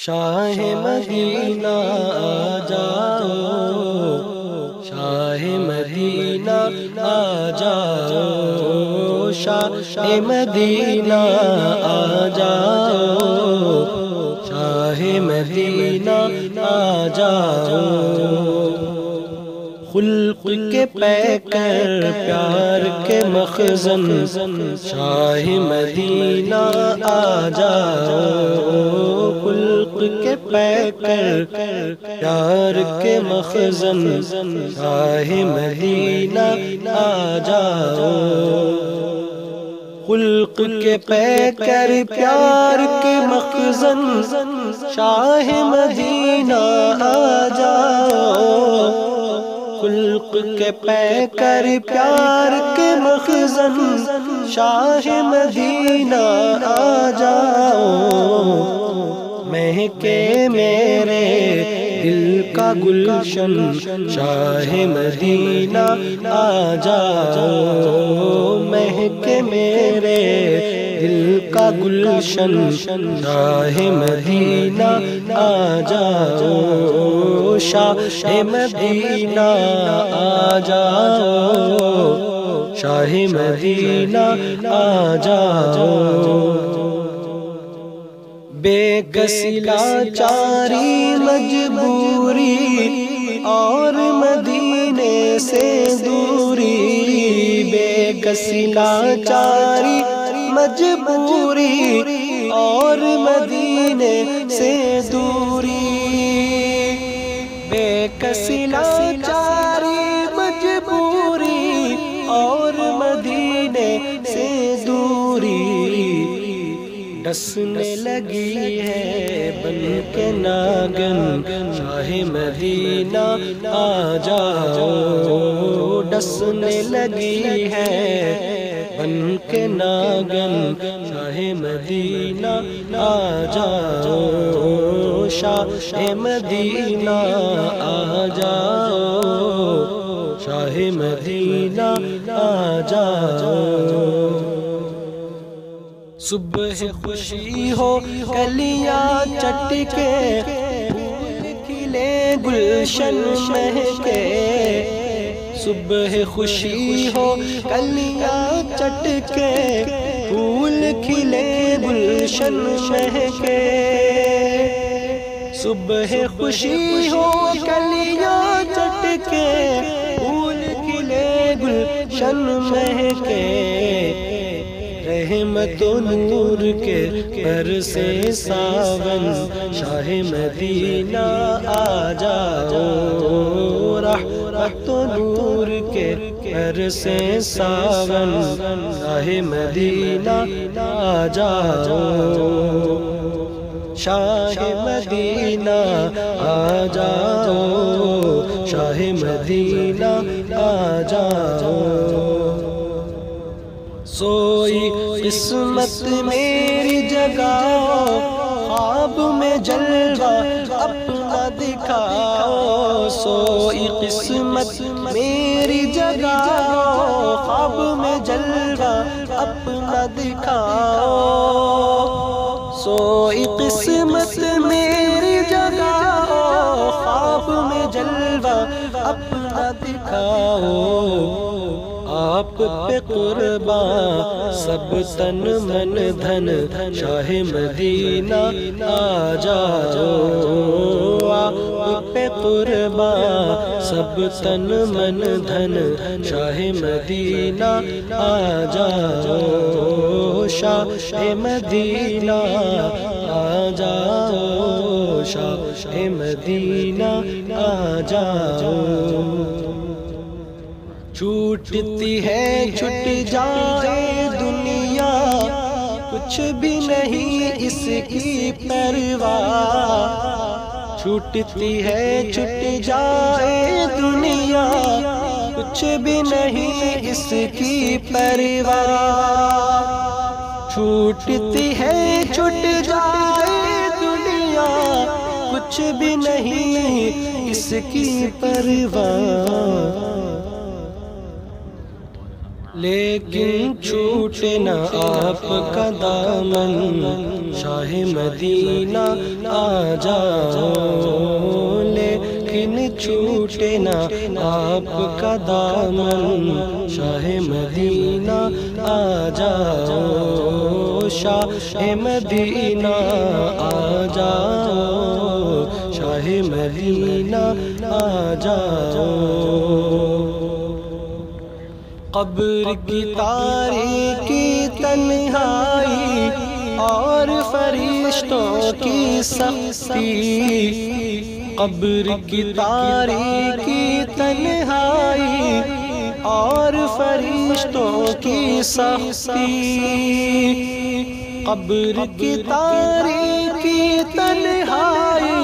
شاہ مدینہ آ جاؤ، شاہ مدینہ آ جاؤ، شاہ مدینہ آ جاؤ، شاہ مدینہ آ جاؤ۔ خلق کے پیکر پیار کے مخزن شاہ مدینہ آ جاؤ، خلق کے پیکر پیار کے مخزن شاہ مدینہ آ جاؤ۔ خلق کے پیکر پیار کے مخزن شاہ مدینہ آ جاؤ، خلق کے پیکر پیار کے مخزن شاہ مدینہ آ جاؤ۔ مہکے میرے دل کا گلشن شاہ مدینہ آ جاؤ، مہکے میرے دل کا گلشن شاہ مدینہ آ جاؤ، شاہ مدینہ آ جاؤ، شاہ مدینہ آ جاؤ۔ بے کسی لاچاری مجبوری اور مدینے سے دوری، بے کسی لاچاری مجبوری اور مدینے سے دوری، بے کسی لاچاری مجبوری اور مدینے سے دوری، ڈسنے لگی ہے بن کے ناگن شاہ مدینہ آ جاؤ، ڈسنے لگی ہے بن کے ناگن شاہ مدینہ آ جاؤ، شاہ مدینہ آ جاؤ، شاہ مدینہ آ جاؤ۔ صبح خوشی ہو کلیاں چٹ کے پھول کھلے گلشن مہکے، صبح خوشی ہو کلیاں چٹ کے پھول کھلے گلشن مہکے، صبح خوشی ہو کلیاں چٹ کے پھول کھلے گلشن مہکے، رحمت و نور کے پر سے ساون شاہ مدینہ آ جاؤ، رحمت و نور کے پر سے ساون شاہ مدینہ آ جاؤ، شاہ مدینہ آ جاؤ، شاہ مدینہ آ جاؤ۔ سوئی قسمت میری جگاؤ، خواب میں جلوہ اپنا دکھاؤ، سوئی قسمت میری جگاؤ، خواب میں جلوہ اپنا دکھاؤ، سوئی قسمت میری جگاؤ، خواب میں جلوہ اپنا دکھاؤ، آپ پہ قربان سب تن من دھن شاہ مدینہ آ جاؤ، آپ پہ قربان سب تن من دھن شاہ مدینہ آ جاؤ، شاہ مدینہ آ جاؤ، شاہ مدینہ آ جاؤ۔ چھوٹتی ہے چھٹ جائے دنیا، کچھ بھی نہیں اس کی پرواہ، چھوٹتی ہے چھٹ جائے دنیا، کچھ بھی نہیں اس کی پرواہ، چھوٹتی ہے چھٹ جائے دنیا، کچھ بھی نہیں اس کی پرواہ، لیکن چھوٹے نہ آپ کا دامن، شاہ مدینہ آ جاؤ، لیکن چھوٹے نہ آپ کا دامن، شاہ مدینہ آ جاؤ، شاہ مدینہ آ جاؤ، شاہ مدینہ آ جاؤ۔ قبر کی تاریکی تنہائی اور فرشتوں کی سختی، قبر کی تاریکی تنہائی اور فرشتوں کی سختی، قبر کی تاریکی تنہائی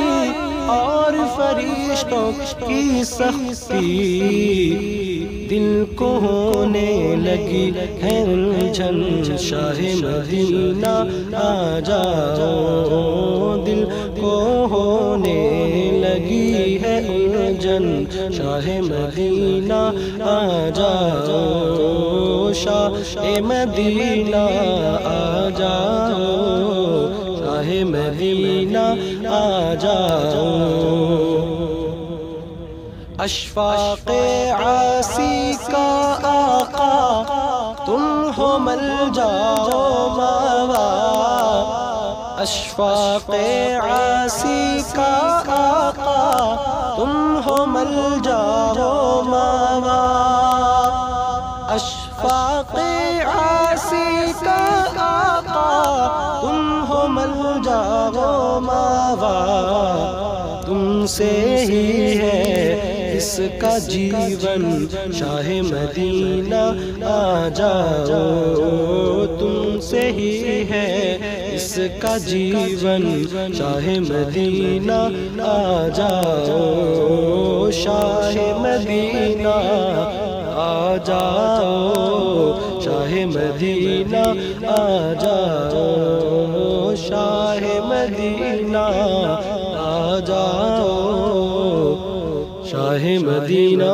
اور فرشتوں کی سختی، دل کو ہونے لگی ہے الجھن، شاہ مدینہ آ جاؤ، دل کو ہونے لگی ہے الجھن، شاہ مدینہ آ جاؤ، شاہ مدینہ آ جاؤ، شاہ مدینہ آ جاؤ۔ اشفاق عاصی کا آقا تم ہو ملجا و ماوا، اشفاق عاصی کا آقا تم ہو ملجا و ماوا، اشفاق عاصی کا آقا تم ہو ملجا و ماوا، تم سے ہی ہے اس کا جیون، شاہ مدینہ آ جاؤ، تم سے ہی ہے اس کا جیون، شاہ مدینہ آ جاؤ، شاہ مدینہ آ جاؤ، شاہ مدینہ آ جاؤ، شاہ مدینہ آ جاؤ، شاہ مدینہ